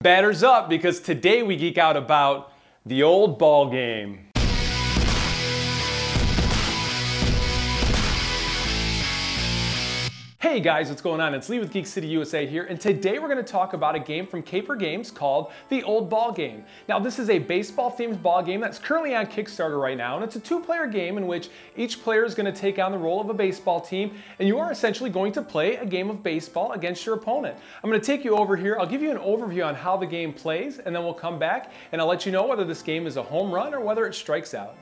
Batters up, because today we geek out about the old ball game. Hey guys, what's going on? It's Lee with Geek City USA here, and today we're going to talk about a game from Caper Games called the Old Ball Game. Now, this is a baseball-themed ball game that's currently on Kickstarter right now, and it's a two-player game in which each player is going to take on the role of a baseball team, and you are essentially going to play a game of baseball against your opponent. I'm going to take you over here. I'll give you an overview on how the game plays, and then we'll come back and I'll let you know whether this game is a home run or whether it strikes out.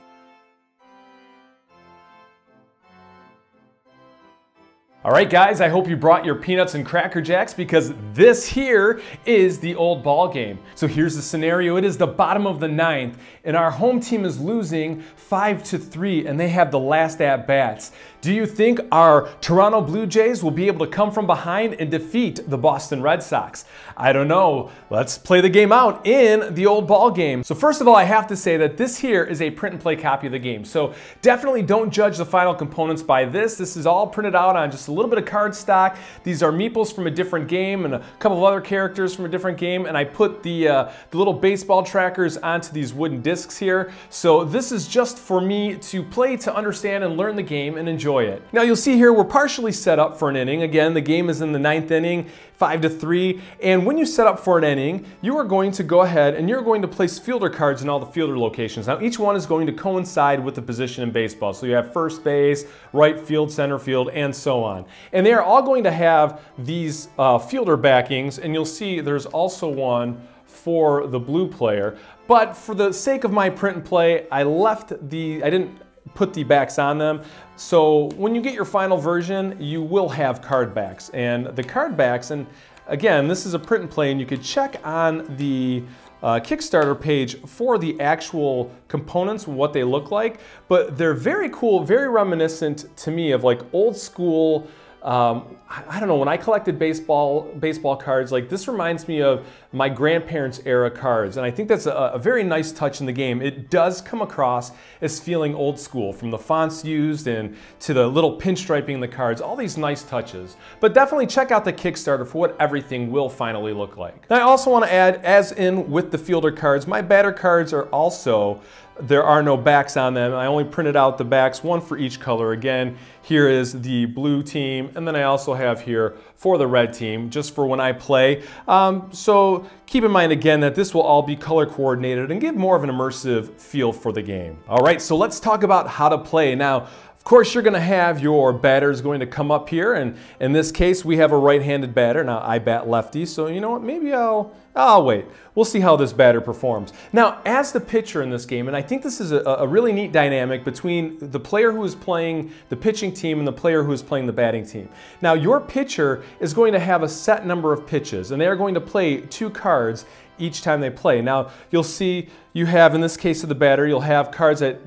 All right, guys, I hope you brought your peanuts and Cracker Jacks, because this here is the old ball game. So here's the scenario. It is the bottom of the ninth, and our home team is losing 5-3, and they have the last at bats. Do you think our Toronto Blue Jays will be able to come from behind and defeat the Boston Red Sox? I don't know. Let's play the game out in the old ball game. So first of all, I have to say that this here is a print and play copy of the game. So definitely don't judge the final components by this. This is all printed out on just a little bit of card stock. These are meeples from a different game and a couple of other characters from a different game, and I put the little baseball trackers onto these wooden discs here. So this is just for me to play, to understand and learn the game and enjoy it. Now you'll see here we're partially set up for an inning. Again, the game is in the ninth inning, 5-3, and when you set up for an inning, you are going to go ahead and you're going to place fielder cards in all the fielder locations. Now each one is going to coincide with the position in baseball. So you have first base, right field, center field, and so on. And they are all going to have these fielder backings, and you'll see there's also one for the blue player. But for the sake of my print and play, I didn't put the backs on them. So when you get your final version, you will have card backs. And the card backs, and again, this is a print and play, and you could check on the Kickstarter page for the actual components, what they look like. But they're very cool, very reminiscent to me of like old school, I don't know, when I collected baseball cards, like this reminds me of my grandparents' era cards, and I think that's a very nice touch in the game. It does come across as feeling old school, from the fonts used and to the little pinstriping in the cards, all these nice touches. But definitely check out the Kickstarter for what everything will finally look like. Now I also want to add, as in with the fielder cards, my batter cards are also, there are no backs on them. I only printed out the backs, one for each color. Again, here is the blue team, and then I also have here for the red team, just for when I play. So keep in mind again that this will all be color coordinated and give more of an immersive feel for the game. All right, so let's talk about how to play. Now, of course, you're going to have your batters going to come up here, and in this case, we have a right-handed batter. Now, I bat lefty, so you know what? Maybe I'll wait. We'll see how this batter performs. Now, as the pitcher in this game, and I think this is a really neat dynamic between the player who is playing the pitching team and the player who is playing the batting team. Now, your pitcher is going to have a set number of pitches, and they are going to play 2 cards each time they play. Now, you'll see you have, in this case of the batter, you'll have cards that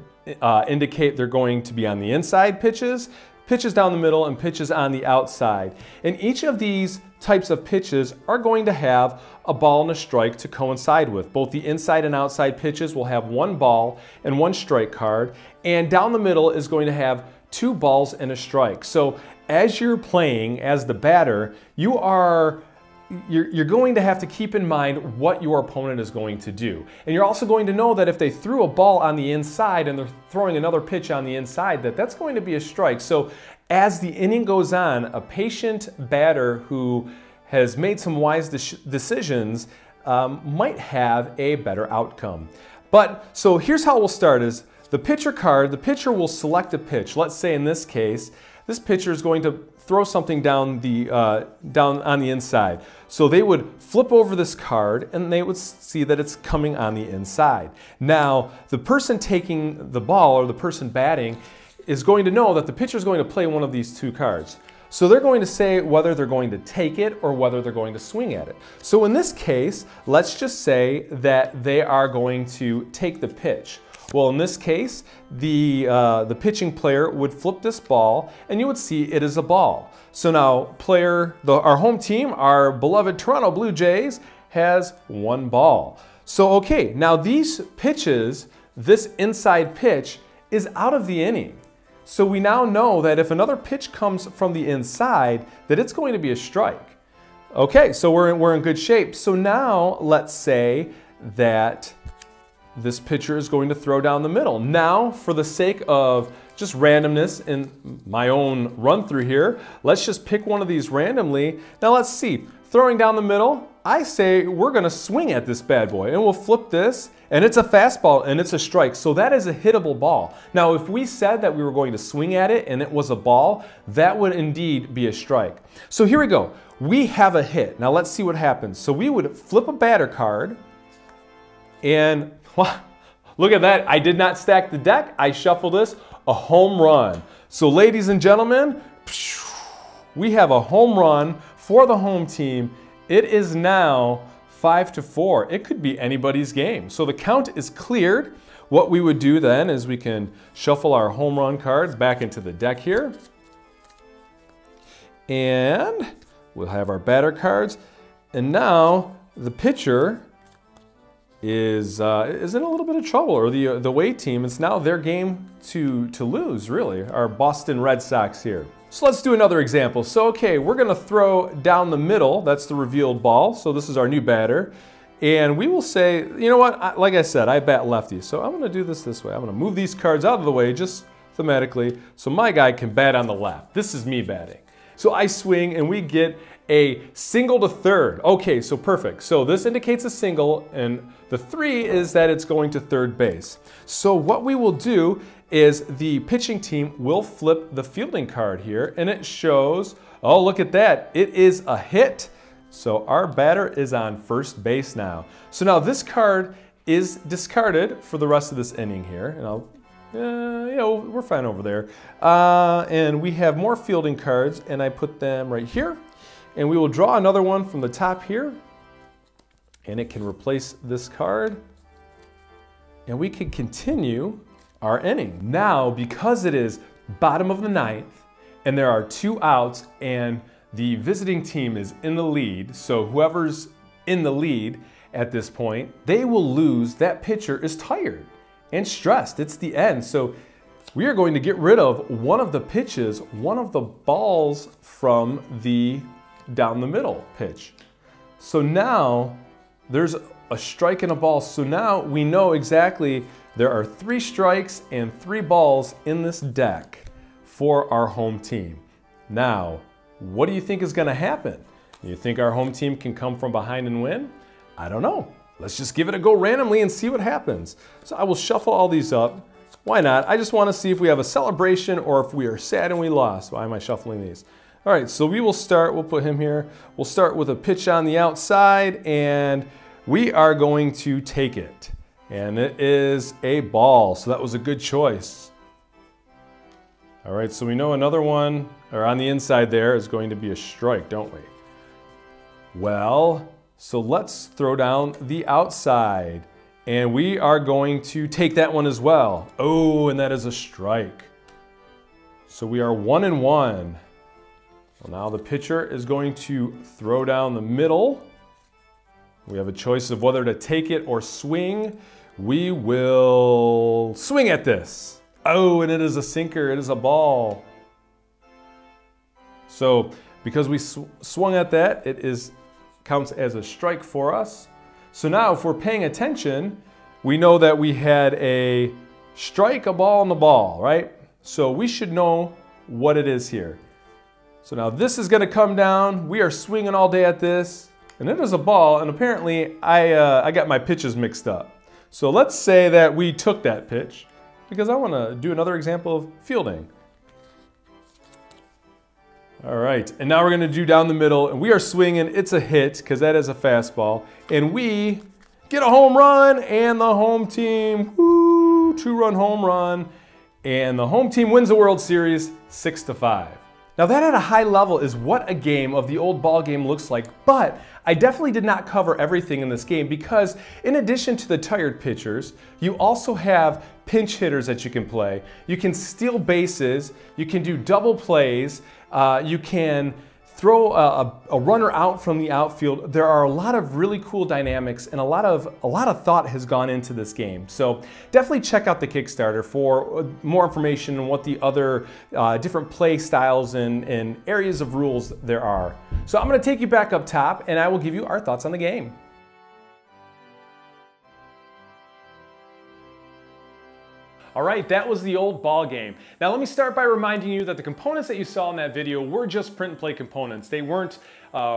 indicate they're going to be on the inside pitches, pitches down the middle, and pitches on the outside. And each of these types of pitches are going to have a ball and a strike to coincide with. Both the inside and outside pitches will have 1 ball and 1 strike card, and down the middle is going to have 2 balls and a strike. So as you're playing as the batter, you're going to have to keep in mind what your opponent is going to do. And you're also going to know that if they threw a ball on the inside and they're throwing another pitch on the inside, that's going to be a strike. So as the inning goes on, a patient batter who has made some wise decisions might have a better outcome. So here's how we'll start is the pitcher card, the pitcher will select a pitch. Let's say in this case, this pitcher is going to throw something down on the inside. So they would flip over this card and they would see that it's coming on the inside. Now, the person taking the ball, or the person batting, is going to know that the pitcher is going to play one of these 2 cards. So they're going to say whether they're going to take it or whether they're going to swing at it. So in this case, let's just say that they are going to take the pitch. Well, in this case, the pitching player would flip this ball, and you would see it is a ball. So now, our home team, our beloved Toronto Blue Jays, has 1 ball. So okay, now these pitches, this inside pitch is out of the inning. So we now know that if another pitch comes from the inside, that it's going to be a strike. Okay, so we're in good shape. So now let's say that this pitcher is going to throw down the middle. Now, for the sake of just randomness in my own run through here, let's just pick one of these randomly. Now let's see, throwing down the middle, I say we're gonna swing at this bad boy and we'll flip this, and it's a fastball and it's a strike. So that is a hittable ball. Now, if we said that we were going to swing at it and it was a ball, that would indeed be a strike. So here we go. We have a hit. Now let's see what happens. So we would flip a batter card, and look at that. I did not stack the deck. I shuffle this, a home run. So ladies and gentlemen, we have a home run for the home team. It is now 5-4. It could be anybody's game. So the count is cleared. What we would do then is we can shuffle our home run cards back into the deck here. And we'll have our batter cards. And now the pitcher is in a little bit of trouble, or the away team. It's now their game to lose, really, our Boston Red Sox here. So let's do another example. So, okay, we're gonna throw down the middle. That's the revealed ball. So this is our new batter. And we will say, you know what, like I said, I bat lefty. So I'm gonna do this way. I'm gonna move these cards out of the way, just thematically, so my guy can bat on the left. This is me batting. So I swing and we get a single to third. Okay, so perfect. So this indicates a single, and the 3 is that it's going to third base. So what we will do is the pitching team will flip the fielding card here, and it shows, oh, look at that. It is a hit. So our batter is on first base now. So now this card is discarded for the rest of this inning here. And I'll, we're fine over there. And we have more fielding cards, and I put them right here. And we will draw another one from the top here, and it can replace this card. And we can continue our inning. Now, because it is bottom of the 9th, and there are 2 outs, and the visiting team is in the lead, so whoever's in the lead at this point, they will lose. That pitcher is tired and stressed. It's the end. So we are going to get rid of one of the pitches, one of the balls from the down the middle pitch. So now there's a strike and a ball. So now we know exactly there are 3 strikes and 3 balls in this deck for our home team. Now, what do you think is going to happen? You think our home team can come from behind and win? I don't know. Let's just give it a go randomly and see what happens. So I will shuffle all these up. Why not? I just want to see if we have a celebration or if we are sad and we lost. Why am I shuffling these? All right, so we will start, we'll put him here. We'll start with a pitch on the outside, and we are going to take it. And it is a ball, so that was a good choice. All right, so we know another one, or on the inside there, is going to be a strike, don't we? Well, so let's throw down the outside. And we are going to take that one as well. Oh, and that is a strike. So we are 1-1. Well, now the pitcher is going to throw down the middle. We have a choice of whether to take it or swing. We will swing at this. Oh, and it is a sinker, it is a ball. So because we swung at that, it counts as a strike for us. So now if we're paying attention, we know that we had a strike, a ball, and a ball, right? So we should know what it is here. So now this is gonna come down. We are swinging all day at this, and it is a ball, and apparently I got my pitches mixed up. So let's say that we took that pitch, because I wanna do another example of fielding. All right, and now we're gonna do down the middle, and we are swinging. It's a hit, because that is a fastball, and we get a home run, and the home team, woo, 2-run home run, and the home team wins the World Series 6-5. Now that at a high level is what a game of the old ball game looks like, but I definitely did not cover everything in this game because in addition to the tired pitchers, you also have pinch hitters that you can play. You can steal bases, you can do double plays, you can throw a runner out from the outfield. There are a lot of really cool dynamics and a lot of thought has gone into this game. So definitely check out the Kickstarter for more information on what the other different play styles and areas of rules there are. So I'm going to take you back up top and I will give you our thoughts on the game. All right, that was the old ball game. Now let me start by reminding you that the components that you saw in that video were just print and play components. They weren't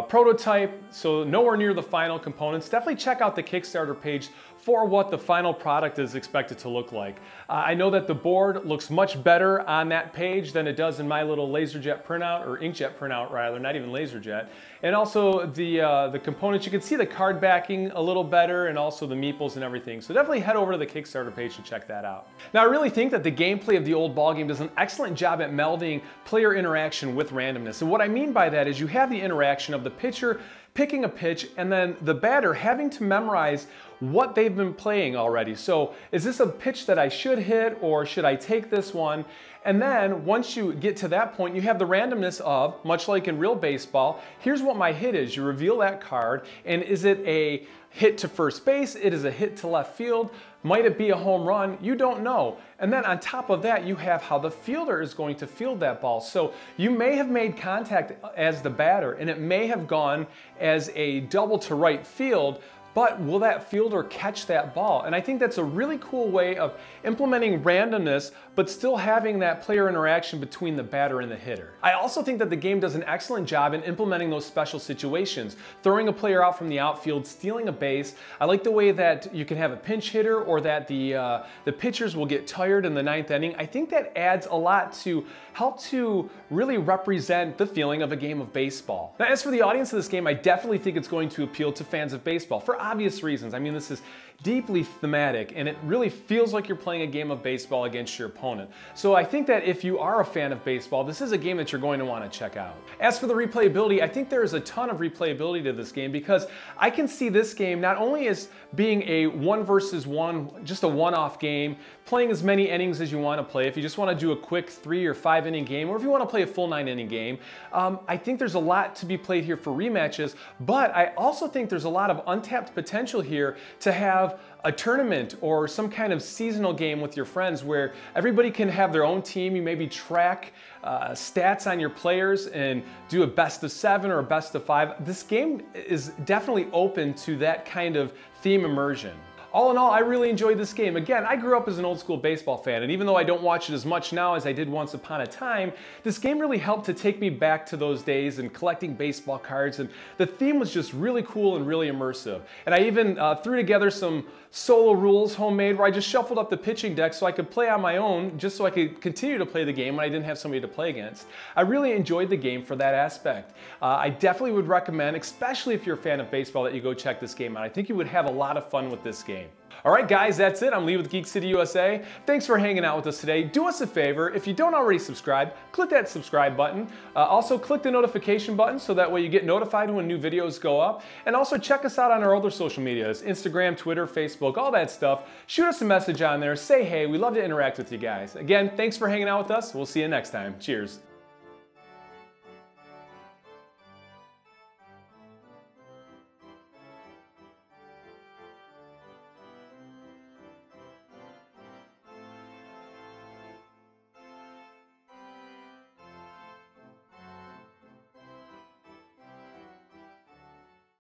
prototype, so nowhere near the final components. Definitely check out the Kickstarter page for what the final product is expected to look like. I know that the board looks much better on that page than it does in my little LaserJet printout, or inkjet printout rather, not even LaserJet. And also the components, you can see the card backing a little better and also the meeples and everything. So definitely head over to the Kickstarter page to check that out. Now I really think that the gameplay of the old ball game does an excellent job at melding player interaction with randomness. And what I mean by that is you have the interaction of the pitcher picking a pitch and then the batter having to memorize what they've been playing already. So is this a pitch that I should hit or should I take this one? And then once you get to that point, you have the randomness of, much like in real baseball, here's what my hit is. You reveal that card, and is it a hit to first base? It is a hit to left field. Might it be a home run? You don't know. And then on top of that, you have how the fielder is going to field that ball. So you may have made contact as the batter, and it may have gone as a double to right field, but will that fielder catch that ball? And I think that's a really cool way of implementing randomness, but still having that player interaction between the batter and the hitter. I also think that the game does an excellent job in implementing those special situations. Throwing a player out from the outfield, stealing a base. I like the way that you can have a pinch hitter or that the pitchers will get tired in the ninth inning. I think that adds a lot to help to really represent the feeling of a game of baseball. Now, as for the audience of this game, I definitely think it's going to appeal to fans of baseball for obvious reasons. I mean, this is deeply thematic and it really feels like you're playing a game of baseball against your opponent. So I think that if you are a fan of baseball, this is a game that you're going to want to check out. As for the replayability, I think there is a ton of replayability to this game because I can see this game not only as being a 1 versus 1, just a one-off game, playing as many innings as you want to play. If you just want to do a quick 3 or 5 inning game, or if you want to play a full 9 inning game, I think there's a lot to be played here for rematches, but I also think there's a lot of untapped potential here to have a tournament or some kind of seasonal game with your friends where everybody can have their own team. You maybe track stats on your players and do a best of 7 or a best of 5. This game is definitely open to that kind of theme immersion. All in all, I really enjoyed this game. Again, I grew up as an old school baseball fan, and even though I don't watch it as much now as I did once upon a time, this game really helped to take me back to those days and collecting baseball cards, and the theme was just really cool and really immersive. And I even threw together some solo rules homemade where I just shuffled up the pitching deck so I could play on my own, just so I could continue to play the game when I didn't have somebody to play against. I really enjoyed the game for that aspect. I definitely would recommend, especially if you're a fan of baseball, that you go check this game out. I think you would have a lot of fun with this game. All right, guys, that's it. I'm Lee with Geek City USA. Thanks for hanging out with us today. Do us a favor, if you don't already subscribe, click that subscribe button. Also, click the notification button so that way you get notified when new videos go up. And also check us out on our other social medias, Instagram, Twitter, Facebook, all that stuff. Shoot us a message on there. Say hey. We love to interact with you guys. Again, thanks for hanging out with us. We'll see you next time. Cheers.